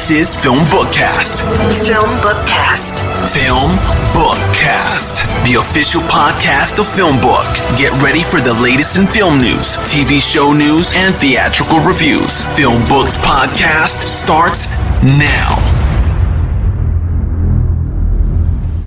This is FilmBookCast. FilmBookCast. FilmBookCast, the official podcast of FilmBook. Get ready for the latest in film news, TV show news, and theatrical reviews. FilmBook's podcast starts now.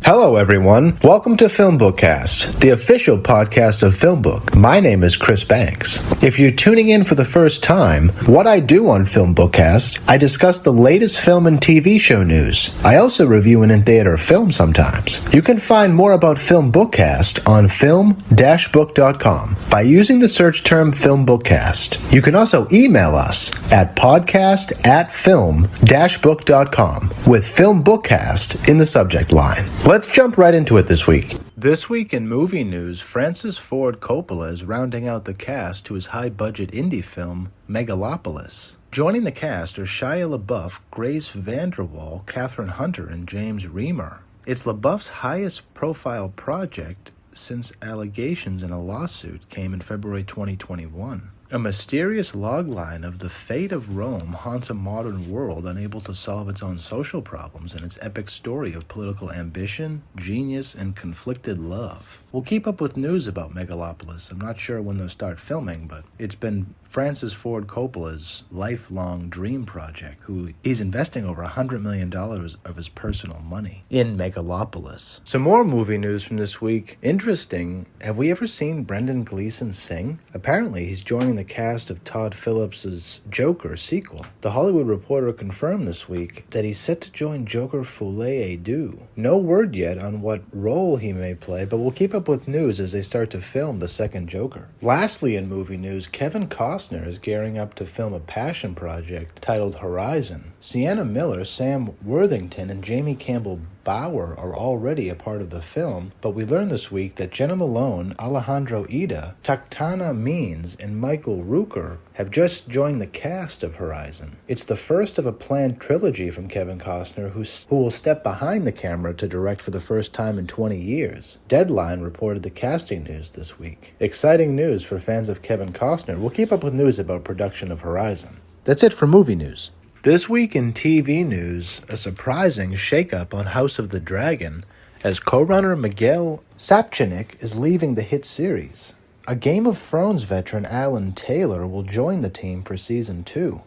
Hello everyone, welcome to FilmBookCast, the official podcast of FilmBook. My name is Chris Banks. If you're tuning in for the first time, what I do on FilmBookCast, I discuss the latest film and TV show news. I also review an in-theater film sometimes. You can find more about FilmBookCast on film-book.com by using the search term FilmBookCast. You can also email us at podcast@film-book.com with FilmBookCast in the subject line. Let's jump right into it this week. This week in movie news, Francis Ford Coppola is rounding out the cast to his high-budget indie film, Megalopolis. Joining the cast are Shia LaBeouf, Grace VanderWaal, Catherine Hunter, and James Remar. It's LaBeouf's highest-profile project since allegations in a lawsuit came in February 2021. A mysterious logline of the fate of Rome haunts a modern world unable to solve its own social problems in its epic story of political ambition, genius, and conflicted love. We'll keep up with news about Megalopolis. I'm not sure when they'll start filming, but it's been Francis Ford Coppola's lifelong dream project, he's investing over $100 million of his personal money in Megalopolis. Some more movie news from this week. Interesting, have we ever seen Brendan Gleeson sing? Apparently, he's joining the cast of Todd Phillips' Joker sequel. The Hollywood Reporter confirmed this week that he's set to join Joker Folie-à-Deux. No word yet on what role he may play, but we'll keep up with news as they start to film the second Joker. Lastly, in movie news, Kevin Costner is gearing up to film a passion project titled Horizon. Sienna Miller, Sam Worthington, and Jamie Campbell Bower are already a part of the film, but we learned this week that Jenna Malone, Alejandro Ida, Taktana Means, and Michael Rooker have just joined the cast of Horizon. It's the first of a planned trilogy from Kevin Costner, who will step behind the camera to direct for the first time in 20 years. Deadline reported the casting news this week. Exciting news for fans of Kevin Costner. We'll keep up with news about production of Horizon. That's it for movie news. This week in TV news, a surprising shakeup on House of the Dragon as co-runner Miguel Sapochnik is leaving the hit series. A Game of Thrones veteran Alan Taylor will join the team for Season 2.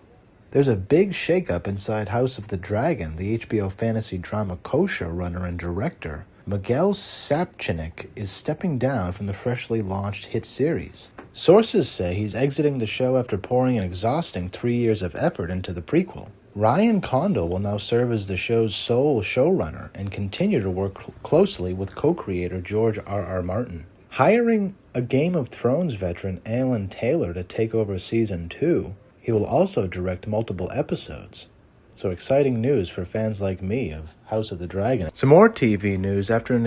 There's a big shakeup inside House of the Dragon. The HBO fantasy drama co-showrunner and director Miguel Sapochnik is stepping down from the freshly launched hit series. Sources say he's exiting the show after pouring an exhausting 3 years of effort into the prequel. Ryan Condal will now serve as the show's sole showrunner and continue to work closely with co-creator George R.R. Martin. Hiring a Game of Thrones veteran Alan Taylor to take over Season 2, he will also direct multiple episodes. So exciting news for fans like me of House of the Dragon. Some more TV news. After an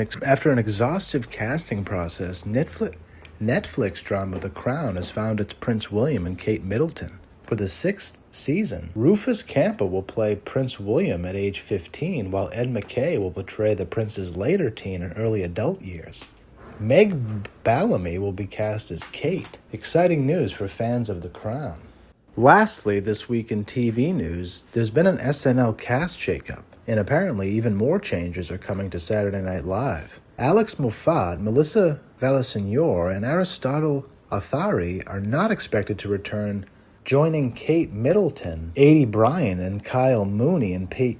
exhaustive casting process, Netflix drama The Crown has found its Prince William and Kate Middleton. For the 6th season, Rufus Campa will play Prince William at age 15, while Ed McKay will portray the prince's later teen and early adult years. Meg Bellamy will be cast as Kate. Exciting news for fans of The Crown. Lastly, this week in TV news, there's been an SNL cast shakeup, and apparently even more changes are coming to Saturday Night Live. Alex Moffat, Melissa Villaseñor, and Aristotle Athari are not expected to return, joining Kate Middleton, Aidy Bryant, and Kyle Mooney and Pete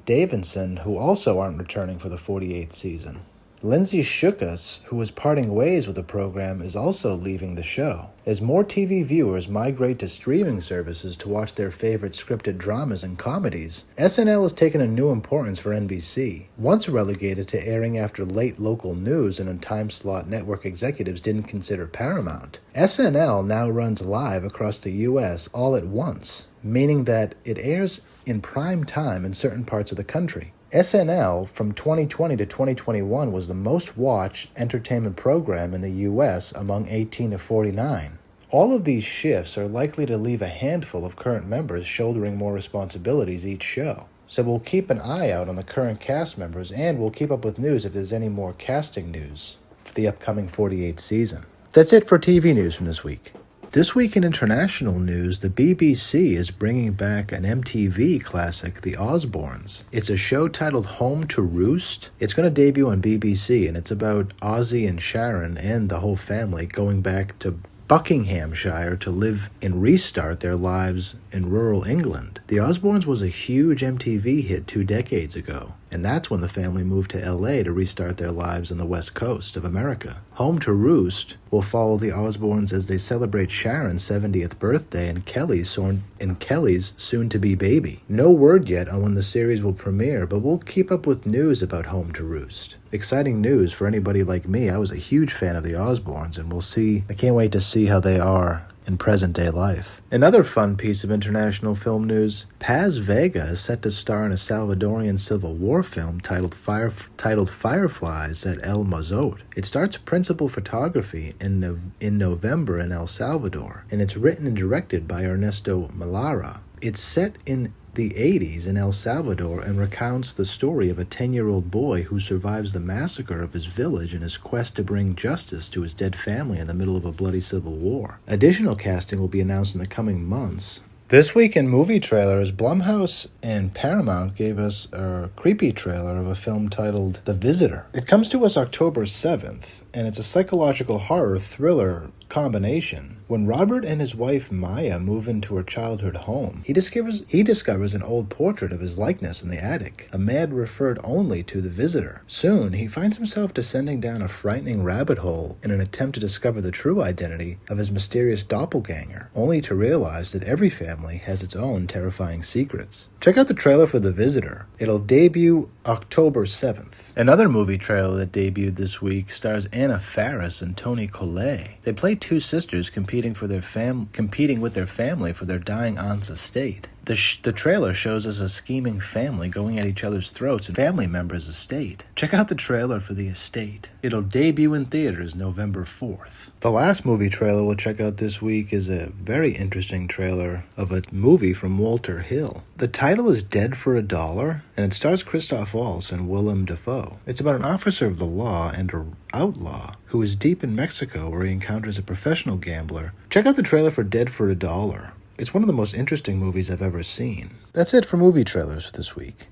Davidson, who also aren't returning for the 48th season. Lindsay Shookus, who is parting ways with the program, is also leaving the show. As more TV viewers migrate to streaming services to watch their favorite scripted dramas and comedies, SNL has taken a new importance for NBC. Once relegated to airing after late local news in a time slot network executives didn't consider paramount, SNL now runs live across the U.S. all at once, meaning that it airs in prime time in certain parts of the country. SNL from 2020 to 2021 was the most watched entertainment program in the U.S. among 18 to 49. All of these shifts are likely to leave a handful of current members shouldering more responsibilities each show. So we'll keep an eye out on the current cast members, and we'll keep up with news if there's any more casting news for the upcoming 48th season. That's it for TV news from this week. This week in international news, the BBC is bringing back an MTV classic, The Osbournes. It's a show titled Home to Roost. It's going to debut on BBC, and it's about Ozzy and Sharon and the whole family going back to Buckinghamshire to live and restart their lives in rural England. The Osbournes was a huge MTV hit 2 decades ago, and that's when the family moved to LA to restart their lives on the west coast of America. Home to Roost will follow the Osbournes as they celebrate Sharon's 70th birthday and Kelly's soon-to-be baby. No word yet on when the series will premiere, but we'll keep up with news about Home to Roost. Exciting news for anybody like me. I was a huge fan of the Osbournes, and I can't wait to see how they are in present-day life. Another fun piece of international film news, Paz Vega is set to star in a Salvadorian Civil War film titled Fireflies at El Mazote. It starts principal photography in November in El Salvador, and it's written and directed by Ernesto Melara. It's set in the 80s in El Salvador and recounts the story of a 10-year-old boy who survives the massacre of his village in his quest to bring justice to his dead family in the middle of a bloody civil war. Additional casting will be announced in the coming months. This week in movie trailers, Blumhouse and Paramount gave us a creepy trailer of a film titled The Visitor. It comes to us October 7th, and it's a psychological horror thriller combination. When Robert and his wife Maya move into her childhood home, he discovers an old portrait of his likeness in the attic, a man referred only to the visitor. Soon, he finds himself descending down a frightening rabbit hole in an attempt to discover the true identity of his mysterious doppelganger, only to realize that every family has its own terrifying secrets. Check out the trailer for The Visitor. It'll debut October 7th. Another movie trailer that debuted this week stars Anna Faris and Toni Collette. They play two sisters competing with their family for their dying aunt's estate. The trailer shows us a scheming family going at each other's throats and family members' estate. Check out the trailer for The Estate. It'll debut in theaters November 4th. The last movie trailer we'll check out this week is a very interesting trailer of a movie from Walter Hill. The title is Dead for a Dollar, and it stars Christoph Waltz and Willem Dafoe. It's about an officer of the law and an outlaw who is deep in Mexico where he encounters a professional gambler. Check out the trailer for Dead for a Dollar. It's one of the most interesting movies I've ever seen. That's it for movie trailers this week.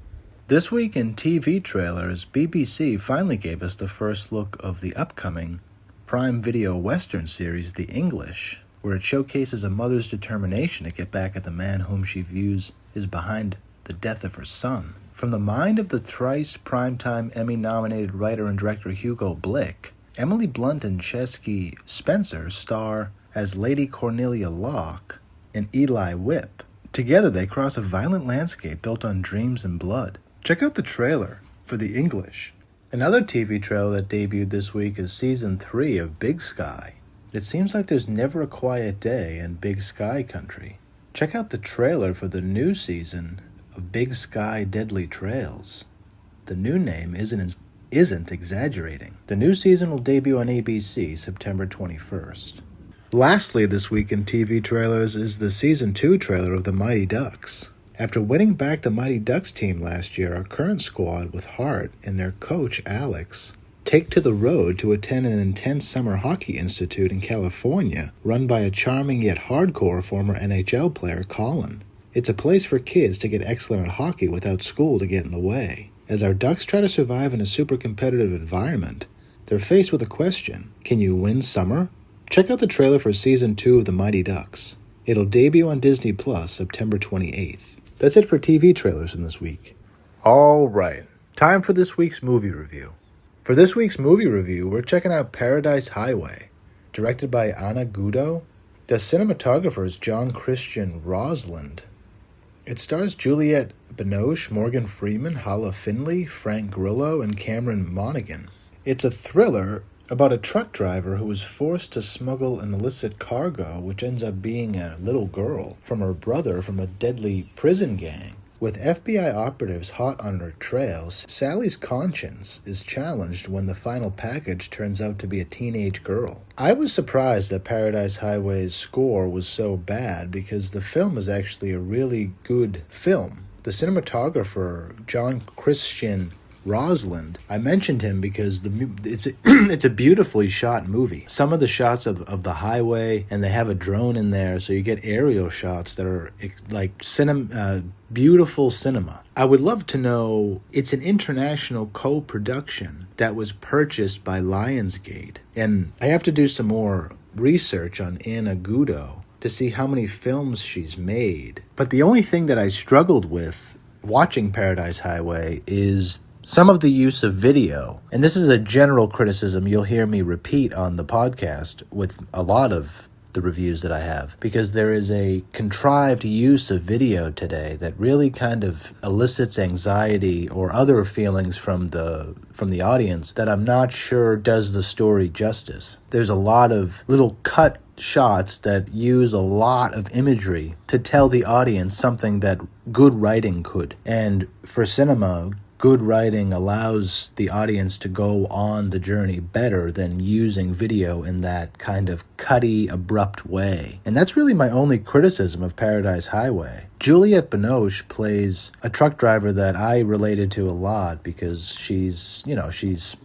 This week in TV trailers, BBC finally gave us the first look of the upcoming Prime Video Western series, The English, where it showcases a mother's determination to get back at the man whom she views is behind the death of her son. From the mind of the thrice Primetime Emmy-nominated writer and director Hugo Blick, Emily Blunt and Chesky Spencer star as Lady Cornelia Locke and Eli Whip. Together they cross a violent landscape built on dreams and blood. Check out the trailer for The English. Another TV trailer that debuted this week is Season 3 of Big Sky. It seems like there's never a quiet day in Big Sky country. Check out the trailer for the new season of Big Sky Deadly Trails. The new name isn't exaggerating. The new season will debut on ABC September 21st. Lastly this week in TV trailers is the Season 2 trailer of The Mighty Ducks. After winning back the Mighty Ducks team last year, our current squad with Hart and their coach Alex take to the road to attend an intense summer hockey institute in California run by a charming yet hardcore former NHL player, Colin. It's a place for kids to get excellent at hockey without school to get in the way. As our Ducks try to survive in a super competitive environment, they're faced with a question: can you win summer? Check out the trailer for Season 2 of The Mighty Ducks. It'll debut on Disney Plus September 28th. That's it for TV trailers in this week. All right, time for this week's movie review. For this week's movie review, we're checking out Paradise Highway, directed by Anna Gudo. The cinematographer is John Christian Rosland. It stars Juliette Binoche, Morgan Freeman, Hala Finley, Frank Grillo, and Cameron Monaghan. It's a thriller about a truck driver who is forced to smuggle an illicit cargo, which ends up being a little girl, from her brother from a deadly prison gang. With FBI operatives hot on her trail, Sally's conscience is challenged when the final package turns out to be a teenage girl. I was surprised that Paradise Highway's score was so bad because the film is actually a really good film. The cinematographer, John Christian Rosalind. I mentioned him because it's a beautifully shot movie. Some of the shots of the highway, and they have a drone in there, so you get aerial shots that are like beautiful cinema. I would love to know, it's an international co-production that was purchased by Lionsgate, and I have to do some more research on Anna Gudo to see how many films she's made. But the only thing that I struggled with watching Paradise Highway is some of the use of video. And this is a general criticism you'll hear me repeat on the podcast with a lot of the reviews that I have, because there is a contrived use of video today that really kind of elicits anxiety or other feelings from the audience that I'm not sure does the story justice. There's a lot of little cut shots that use a lot of imagery to tell the audience something that good writing could. And for cinema, good writing allows the audience to go on the journey better than using video in that kind of cutty, abrupt way. And that's really my only criticism of Paradise Highway. Juliette Binoche plays a truck driver that I related to a lot because she's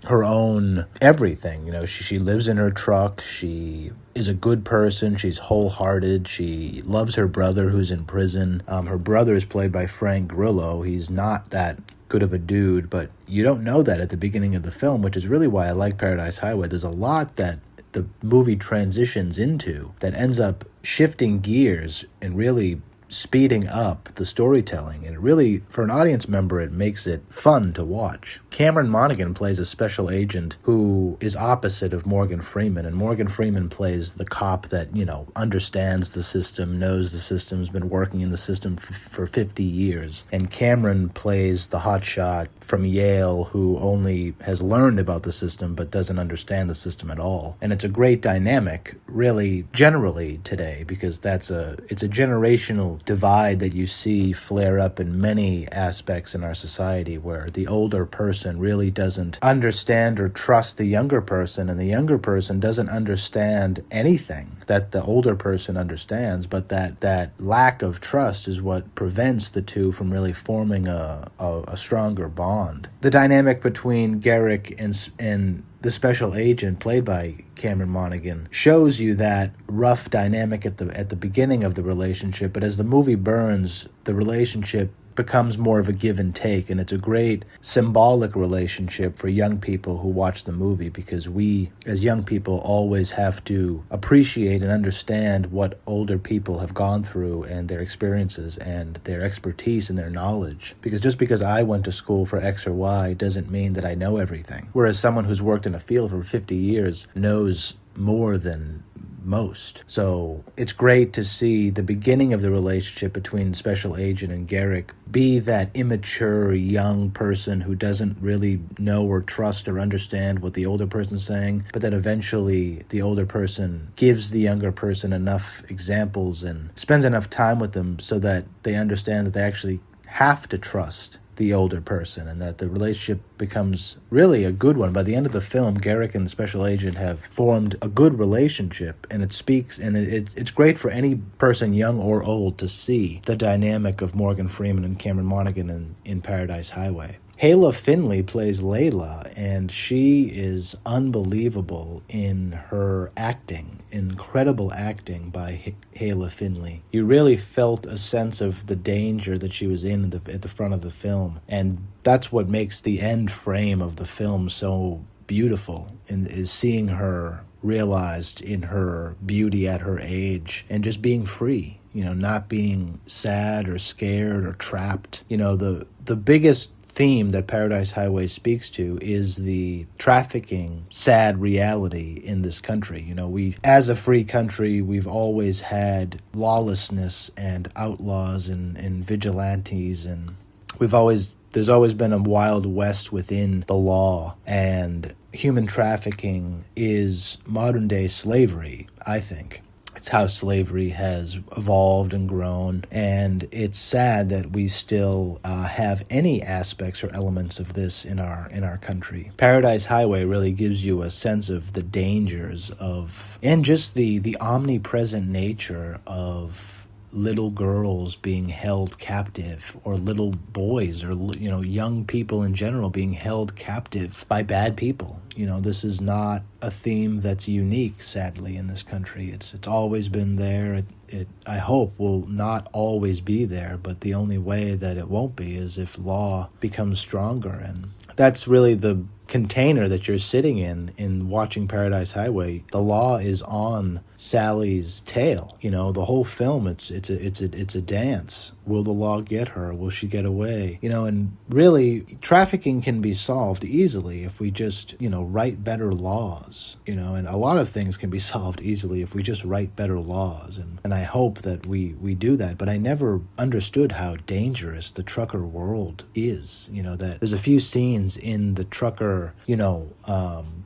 her own everything. She lives in her truck. She is a good person. She's wholehearted. She loves her brother who's in prison. Her brother is played by Frank Grillo. He's not that good of a dude, but you don't know that at the beginning of the film, which is really why I like Paradise Highway. There's a lot that the movie transitions into that ends up shifting gears and really speeding up the storytelling, and it really, for an audience member, it makes it fun to watch. Cameron Monaghan plays a special agent who is opposite of Morgan Freeman, and Morgan Freeman plays the cop that, understands the system, knows the system's been working in the system for 50 years, and Cameron plays the hotshot from Yale who only has learned about the system but doesn't understand the system at all. And it's a great dynamic, really, generally today, because it's a generational divide that you see flare up in many aspects in our society, where the older person really doesn't understand or trust the younger person, and the younger person doesn't understand anything that the older person understands, but that lack of trust is what prevents the two from really forming a stronger bond. The dynamic between Garrick and the special agent played by Cameron Monaghan shows you that rough dynamic at the beginning of the relationship, but as the movie burns, the relationship becomes more of a give and take, and it's a great symbolic relationship for young people who watch the movie, because we as young people always have to appreciate and understand what older people have gone through and their experiences and their expertise and their knowledge, because just because I went to school for X or Y doesn't mean that I know everything, whereas someone who's worked in a field for 50 years knows more than most. So it's great to see the beginning of the relationship between Special Agent and Garrick be that immature young person who doesn't really know or trust or understand what the older person's saying, but that eventually the older person gives the younger person enough examples and spends enough time with them so that they understand that they actually have to trust the older person, and that the relationship becomes really a good one. By the end of the film, Garrick and the Special Agent have formed a good relationship, and it speaks, and it's great for any person, young or old, to see the dynamic of Morgan Freeman and Cameron Monaghan in Paradise Highway. Hala Finley plays Layla, and she is unbelievable in her acting. Incredible acting by Hala Finley. You really felt a sense of the danger that she was in at the front of the film, and that's what makes the end frame of the film so beautiful, and is seeing her realized in her beauty at her age and just being free, not being sad or scared or trapped. The biggest theme that Paradise Highway speaks to is the trafficking sad reality in this country. We, as a free country, we've always had lawlessness and outlaws and vigilantes, and there's always been a wild west within the law, and human trafficking is modern day slavery, I think. It's how slavery has evolved and grown, and it's sad that we still have any aspects or elements of this in our country. Paradise Highway really gives you a sense of the dangers of, and just the omnipresent nature of little girls being held captive, or little boys, or young people in general being held captive by bad people. This is not a theme that's unique, sadly, in this country. It's always been there. It I hope will not always be there, but the only way that it won't be is if law becomes stronger. And that's really the container that you're sitting in watching Paradise Highway. The law is on Sally's tail. The whole film, it's a dance. Will the law get her? Will she get away? And really, trafficking can be solved easily if we just, write better laws. And a lot of things can be solved easily if we just write better laws. And I hope that we do that. But I never understood how dangerous the trucker world is. That there's a few scenes in the trucker,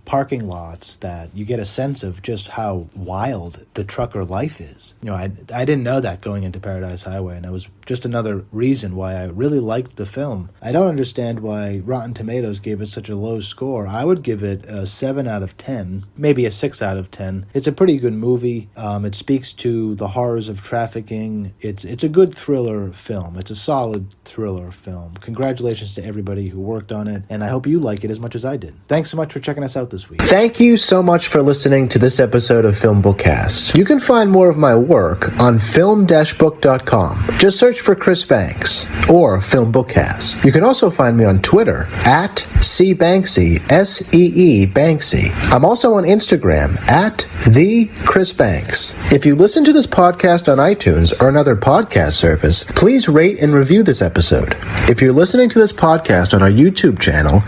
parking lots that you get a sense of just how wild the trucker life is. I didn't know that going into Paradise Highway, and that was just another reason why I really liked the film. I don't understand why Rotten Tomatoes gave it such a low score. I would give it a 7 out of 10, maybe a 6 out of 10. It's a pretty good movie. It speaks to the horrors of trafficking. It's a good thriller film. It's a solid thriller film. Congratulations to everybody who worked on it, and I hope you like it as much as I did. Thanks so much for checking us out this week. Thank you so much for listening to this episode of FilmBookCast. You can find more of my work on film-book.com. Just search for Chris Banks or FilmBookCast. You can also find me on Twitter at cbanksy, S-E-E Banksy. I'm also on Instagram at the Chris Banks. If you listen to this podcast on iTunes or another podcast service, please rate and review this episode. If you're listening to this podcast on our YouTube channel,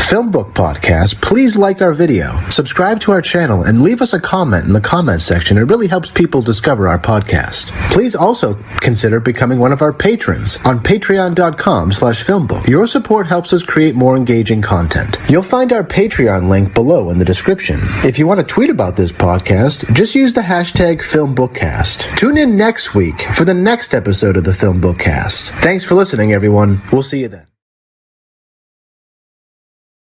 FilmBook Podcast, please like our video, subscribe to our channel, and leave us a comment in the comments section. It really helps people discover our podcast. Please also consider becoming one of our patrons on patreon.com/filmbook. Your support helps us create more engaging content. You'll find our Patreon link below in the description. If you want to tweet about this podcast, just use the hashtag FilmBookCast. Tune in next week for the next episode of the FilmBookCast. Thanks for listening, everyone. We'll see you then.